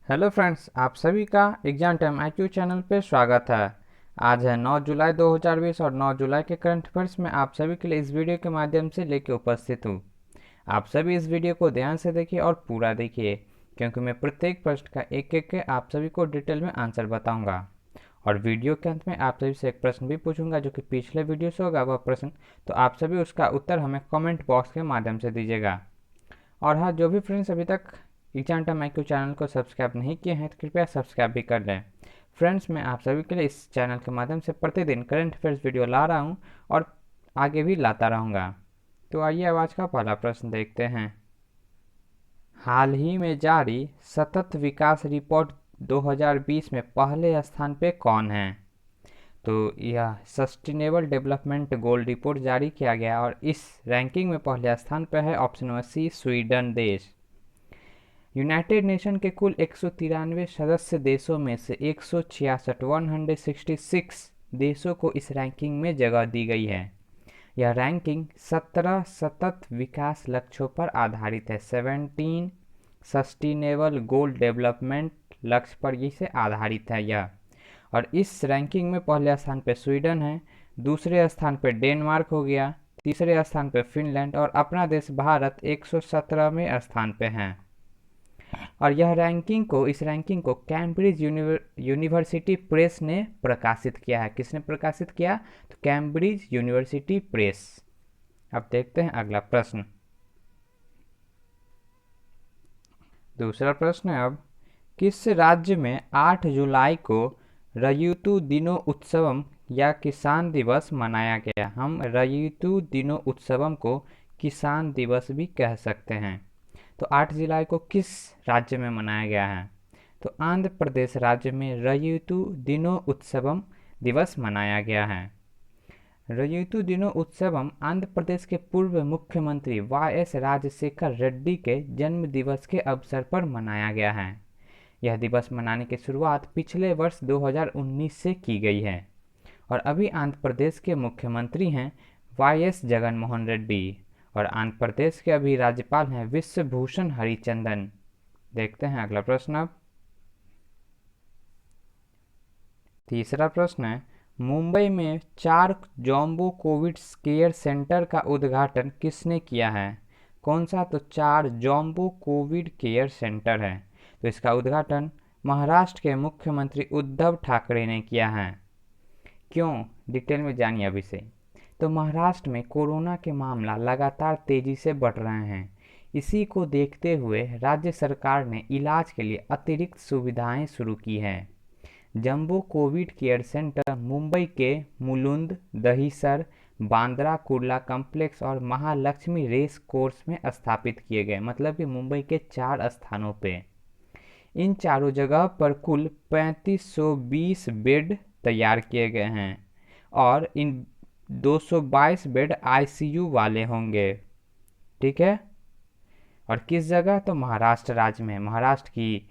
Hello friends, आप सभी का एग्जाम टाइम IQ चैनल पे स्वागत है। आज है 9 जुलाई 2020 और 9 जुलाई के करंट अफेयर्स में आप सभी के लिए इस वीडियो के माध्यम से लेके उपस्थित हूँ। आप सभी इस वीडियो को ध्यान से देखिए और पूरा देखिए, क्योंकि मैं प्रत्येक प्रश्न का एक एक के आप सभी को डिटेल में आंसर बताऊंगा। और वीडियो के अंत में आप सभी से एक प्रश्न भी पूछूंगा जो कि पिछले वीडियो से होगा वह प्रश्न, तो आप सभी उसका उत्तर हमें कमेंट बॉक्स के माध्यम से दीजिएगा। और हाँ, जो भी फ्रेंड्स अभी तक एग्जाम टाइम IQ चैनल को सब्सक्राइब नहीं किए हैं तो कृपया सब्सक्राइब भी कर लें। फ्रेंड्स, मैं आप सभी के लिए इस चैनल के माध्यम से प्रतिदिन करंट अफेयर्स वीडियो ला रहा हूँ और आगे भी लाता रहूँगा। तो आइए अब आज का पहला प्रश्न देखते हैं। हाल ही में जारी सतत विकास रिपोर्ट 2020 में पहले स्थान पे कौन है? तो यह सस्टेनेबल डेवलपमेंट गोल रिपोर्ट जारी किया गया और इस रैंकिंग में पहले स्थान पर है ऑप्शन नंबर सी, स्वीडन देश। यूनाइटेड नेशन के कुल 193 सदस्य देशों में से 166 देशों को इस रैंकिंग में जगह दी गई है। यह रैंकिंग 17 सतत विकास लक्ष्यों पर आधारित है। 17 सस्टेनेबल गोल डेवलपमेंट लक्ष्य पर इसे आधारित है यह। और इस रैंकिंग में पहले स्थान पर स्वीडन है, दूसरे स्थान पर डेनमार्क हो गया, तीसरे स्थान पर फिनलैंड और अपना देश भारत 117वें स्थान पर है। और इस रैंकिंग को कैम्ब्रिज यूनिवर्सिटी प्रेस ने प्रकाशित किया है। किसने प्रकाशित किया? तो कैम्ब्रिज यूनिवर्सिटी प्रेस। अब देखते हैं अगला प्रश्न। दूसरा प्रश्न है अब, किस राज्य में 8 जुलाई को रयुतु दिनो उत्सवम या किसान दिवस मनाया गया? हम रयुतु दिनो उत्सवम को किसान दिवस भी कह सकते हैं। तो 8 जुलाई को किस राज्य में मनाया गया है? तो आंध्र प्रदेश राज्य में रयुतु दिनो उत्सवम दिवस मनाया गया है। रयुतु दिनो उत्सवम आंध्र प्रदेश के पूर्व मुख्यमंत्री YS राजशेखर रेड्डी के जन्म दिवस के अवसर पर मनाया गया है। यह दिवस मनाने की शुरुआत पिछले वर्ष 2019 से की गई है और अभी आंध्र प्रदेश के मुख्यमंत्री हैं YS जगनमोहन रेड्डी और आंध्र प्रदेश के अभी राज्यपाल हैं विश्वभूषण हरिचंदन। देखते हैं अगला प्रश्न अब। तीसरा प्रश्न है, मुंबई में 4 जॉम्बो कोविड केयर सेंटर का उद्घाटन किसने किया है? कौन सा? तो 4 जॉम्बो कोविड केयर सेंटर है। तो इसका उद्घाटन महाराष्ट्र के मुख्यमंत्री उद्धव ठाकरे ने किया है। क्यों? डिटेल में जानिए अभी से। तो महाराष्ट्र में कोरोना के मामला लगातार तेजी से बढ़ रहे हैं। इसी को देखते हुए राज्य सरकार ने इलाज के लिए अतिरिक्त सुविधाएं शुरू की हैं। जम्बो कोविड केयर सेंटर मुंबई के मुलुंड, दहिसर, बांद्रा कुर्ला कॉम्प्लेक्स और महालक्ष्मी रेस कोर्स में स्थापित किए गए। मतलब कि मुंबई के 4 स्थानों पे। इन चारों जगह पर कुल 3520 बेड तैयार किए गए हैं और इन 222 बेड ICU वाले होंगे। ठीक है। और किस जगह? तो महाराष्ट्र राज्य में। महाराष्ट्र की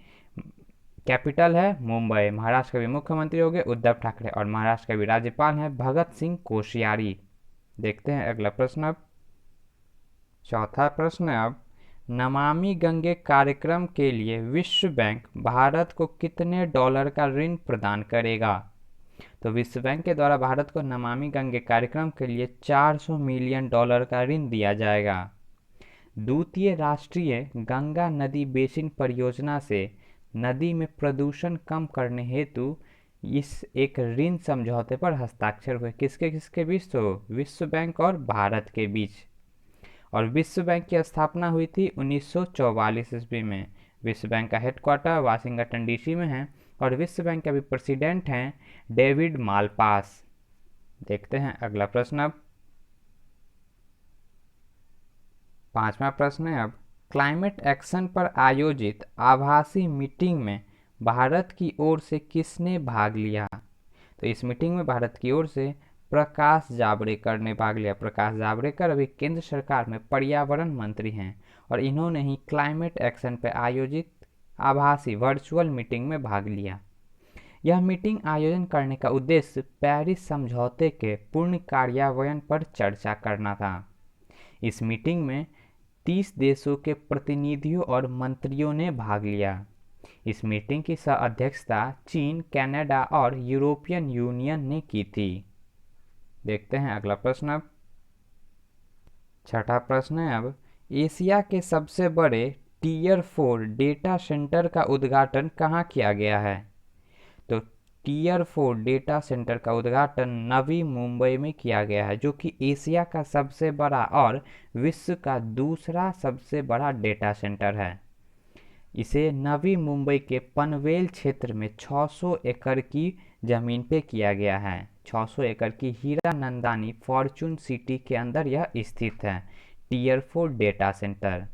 कैपिटल है मुंबई। महाराष्ट्र के भी मुख्यमंत्री हो गए उद्धव ठाकरे और महाराष्ट्र के भी राज्यपाल हैं भगत सिंह कोश्यारी। देखते हैं अगला प्रश्न अब। चौथा प्रश्न है अब, नमामि गंगे कार्यक्रम के लिए विश्व बैंक भारत को कितने डॉलर का ऋण प्रदान करेगा? तो विश्व बैंक के द्वारा भारत को नमामि गंगे कार्यक्रम के लिए 400 मिलियन डॉलर का ऋण दिया जाएगा। द्वितीय राष्ट्रीय गंगा नदी बेसिन परियोजना से नदी में प्रदूषण कम करने हेतु इस एक ऋण समझौते पर हस्ताक्षर हुए। किसके किसके बीच? तो विश्व बैंक और भारत के बीच। और विश्व बैंक की स्थापना हुई थी 1944 ईस्वी में। विश्व बैंक का हेडक्वार्टर वाशिंगटन DC में है और विश्व बैंक के अभी प्रेसिडेंट हैं डेविड मालपास। देखते हैं अगला प्रश्न अब। पांचवा प्रश्न है अब, क्लाइमेट एक्शन पर आयोजित आभासी मीटिंग में भारत की ओर से किसने भाग लिया? तो इस मीटिंग में भारत की ओर से प्रकाश जावड़ेकर ने भाग लिया। प्रकाश जावड़ेकर अभी केंद्र सरकार में पर्यावरण मंत्री हैं और इन्होंने ही क्लाइमेट एक्शन पर आयोजित आभासी वर्चुअल मीटिंग में भाग लिया। यह मीटिंग आयोजन करने का उद्देश्य पेरिस समझौते के पूर्ण कार्यान्वयन पर चर्चा करना था। इस मीटिंग में 30 देशों के प्रतिनिधियों और मंत्रियों ने भाग लिया। इस मीटिंग की सह अध्यक्षता चीन, कनाडा और यूरोपियन यूनियन ने की थी। देखते हैं अगला प्रश्न अब। छठा प्रश्न है अब, एशिया के सबसे बड़े टीयर 4 डेटा सेंटर का उद्घाटन कहाँ किया गया है? तो टीयर 4 डेटा सेंटर का उद्घाटन नवी मुंबई में किया गया है, जो कि एशिया का सबसे बड़ा और विश्व का दूसरा सबसे बड़ा डेटा सेंटर है। इसे नवी मुंबई के पनवेल क्षेत्र में 600 एकड़ की ज़मीन पे किया गया है। 600 एकड़ की हीरा नंदानी फॉर्चून सिटी के अंदर यह स्थित है, टीयर 4 डेटा सेंटर।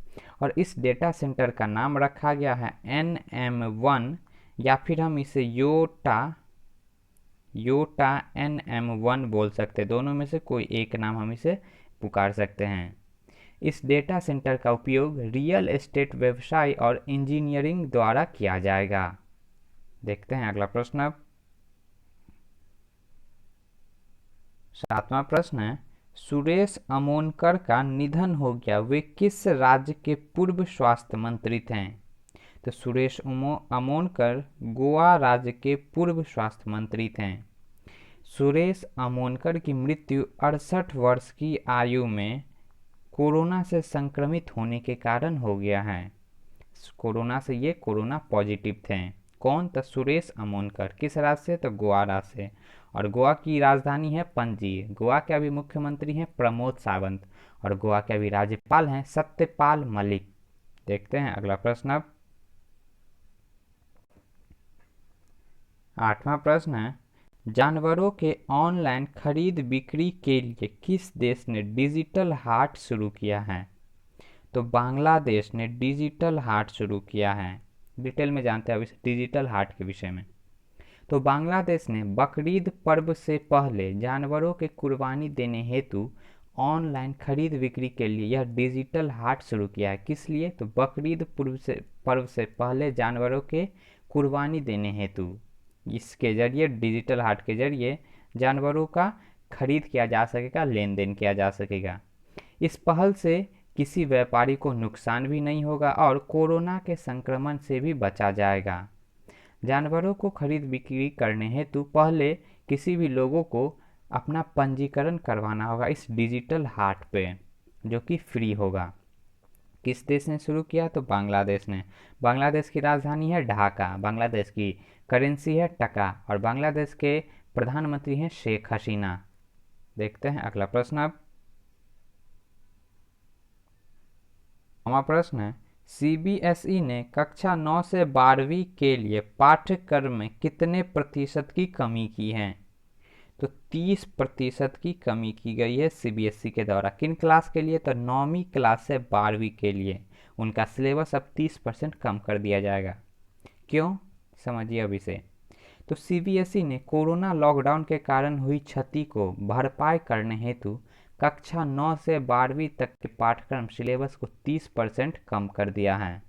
और इस डेटा सेंटर का नाम रखा गया है NM1, या फिर हम इसे योटा NM1 बोल सकते हैं। दोनों में से कोई एक नाम हम इसे पुकार सकते हैं। इस डेटा सेंटर का उपयोग रियल एस्टेट व्यवसाय और इंजीनियरिंग द्वारा किया जाएगा। देखते हैं अगला प्रश्न अब। सातवां प्रश्न है, सुरेश अमोनकर का निधन हो गया, वे किस राज्य के पूर्व स्वास्थ्य मंत्री थे? तो सुरेश अमोनकर गोवा राज्य के पूर्व स्वास्थ्य मंत्री थे। सुरेश अमोनकर की मृत्यु 68 वर्ष की आयु में कोरोना से संक्रमित होने के कारण हो गया है। ये कोरोना पॉजिटिव थे। कौन? तो सुरेश अमोनकर। किस राज्य से? तो गोवा राज्य से। और गोवा की राजधानी है पणजी। गोवा के अभी मुख्यमंत्री हैं प्रमोद सावंत, और गोवा के अभी राज्यपाल हैं सत्यपाल मलिक। देखते हैं अगला प्रश्न अब। आठवां प्रश्न है, जानवरों के ऑनलाइन खरीद बिक्री के लिए किस देश ने डिजिटल हाट शुरू किया है? तो बांग्लादेश ने डिजिटल हाट शुरू किया है। डिटेल में जानते हैं अब इस डिजिटल हाट के विषय में। तो बांग्लादेश ने बकरीद पर्व से पहले जानवरों के कुर्बानी देने हेतु ऑनलाइन खरीद बिक्री के लिए यह डिजिटल हाट शुरू किया है। किस लिए? तो बकरीद पर्व से पहले जानवरों के कुर्बानी देने हेतु इसके जरिए, डिजिटल हाट के जरिए जानवरों का खरीद किया जा सकेगा, लेन देन किया जा सकेगा। इस पहल से किसी व्यापारी को नुकसान भी नहीं होगा और कोरोना के संक्रमण से भी बचा जाएगा। जानवरों को खरीद बिक्री करने हेतु पहले किसी भी लोगों को अपना पंजीकरण करवाना होगा इस डिजिटल हाट पे, जो कि फ्री होगा। किस देश ने शुरू किया? तो बांग्लादेश ने। बांग्लादेश की राजधानी है ढाका, बांग्लादेश की करेंसी है टका, और बांग्लादेश के प्रधानमंत्री हैं शेख हसीना। देखते हैं अगला प्रश्न अब। हमारा प्रश्न है, CBSE ने कक्षा 9 से 12वीं के लिए पाठ्यक्रम में कितने प्रतिशत की कमी की है? तो 30% की कमी की गई है CBSE के द्वारा। किन क्लास के लिए? तो 9वीं क्लास से 12वीं के लिए उनका सिलेबस अब 30% कम कर दिया जाएगा। क्यों? समझिए अब इसे। तो CBSE ने कोरोना लॉकडाउन के कारण हुई क्षति को भरपाई करने हेतु कक्षा 9 से 12वीं तक के पाठ्यक्रम सिलेबस को 30% कम कर दिया है।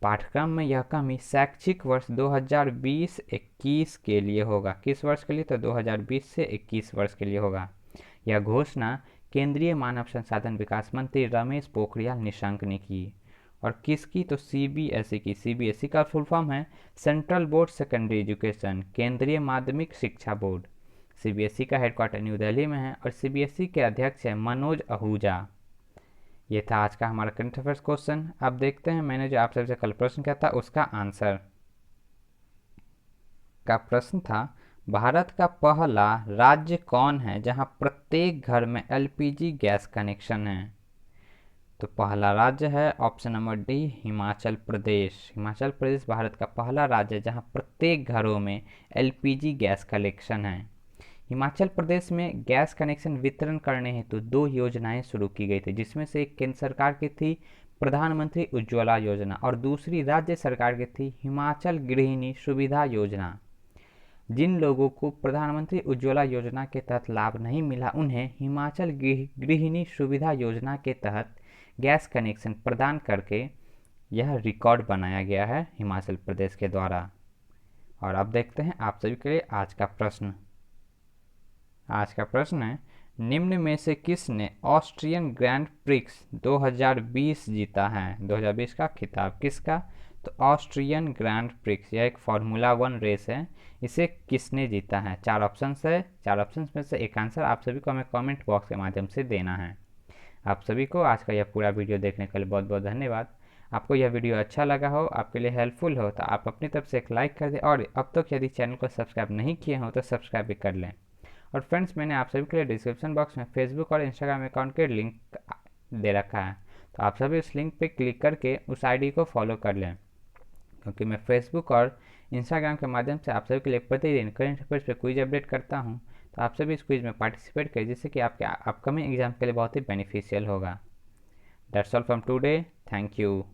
पाठ्यक्रम में यह कमी शैक्षिक वर्ष 2020-21 के लिए होगा। किस वर्ष के लिए? तो 2020 से 21 वर्ष के लिए होगा। यह घोषणा केंद्रीय मानव संसाधन विकास मंत्री रमेश पोखरियाल निशंक ने की। और किसकी? तो CBSE की। CBSE का फुल फॉर्म है सेंट्रल बोर्ड सेकेंडरी एजुकेशन, केंद्रीय माध्यमिक शिक्षा बोर्ड। CBSE का हेडक्वार्टर न्यू दिल्ली में है और CBSE के अध्यक्ष हैं मनोज आहूजा। ये था आज का हमारा करंट अफेयर्स क्वेश्चन। अब देखते हैं मैंने जो आप सबसे कल प्रश्न किया था उसका आंसर। का प्रश्न था, भारत का पहला राज्य कौन है जहां प्रत्येक घर में LPG गैस कनेक्शन है? तो पहला राज्य है option number D, Himachal Pradesh. Himachal Pradesh Bharat का पहला राज्य है जहां प्रत्येक घरों में LPG गैस कनेक्शन है। हिमाचल प्रदेश में गैस कनेक्शन वितरण करने हेतु 2 योजनाएं शुरू की गई थी, जिसमें से एक केंद्र सरकार की थी प्रधानमंत्री उज्ज्वला योजना और दूसरी राज्य सरकार की थी हिमाचल गृहिणी सुविधा योजना। जिन लोगों को प्रधानमंत्री उज्ज्वला योजना के तहत लाभ नहीं मिला, उन्हें हिमाचल गृहिणी सुविधा योजना के तहत गैस कनेक्शन प्रदान करके यह रिकॉर्ड बनाया गया है हिमाचल प्रदेश के द्वारा। और अब देखते हैं आप सभी के लिए आज का प्रश्न। आज का प्रश्न है, निम्न में से किसने ऑस्ट्रियन ग्रैंड प्रिक्स 2020 जीता है? 2020 का खिताब किसका? तो ऑस्ट्रियन ग्रैंड प्रिक्स, यह एक फार्मूला 1 रेस है, इसे किसने जीता है? 4 ऑप्शंस है, 4 ऑप्शंस में से एक आंसर आप सभी को हमें कमेंट बॉक्स के माध्यम से देना है। आप सभी को आज का यह पूरा वीडियो देखने के लिए बहुत बहुत धन्यवाद। आपको यह वीडियो अच्छा लगा हो, आपके लिए हेल्पफुल हो, तो आप अपनी तरफ से एक लाइक कर दें, और अब तक यदि चैनल को सब्सक्राइब नहीं किए हो तो सब्सक्राइब भी कर लें। और फ्रेंड्स, मैंने आप सभी के लिए डिस्क्रिप्शन बॉक्स में फेसबुक और इंस्टाग्राम अकाउंट के लिंक दे रखा है, तो आप सभी उस लिंक पर क्लिक करके उस आईडी को फॉलो कर लें, क्योंकि मैं फेसबुक और इंस्टाग्राम के माध्यम से आप सभी के लिए प्रतिदिन करंट अफेयर्स पे क्विज अपडेट करता हूँ। तो आप सभी इस क्विज में पार्टिसिपेट करें, जिससे कि आपके अपकमिंग एग्जाम के लिए बहुत ही बेनिफिशियल होगा। That's all from today. Thank you.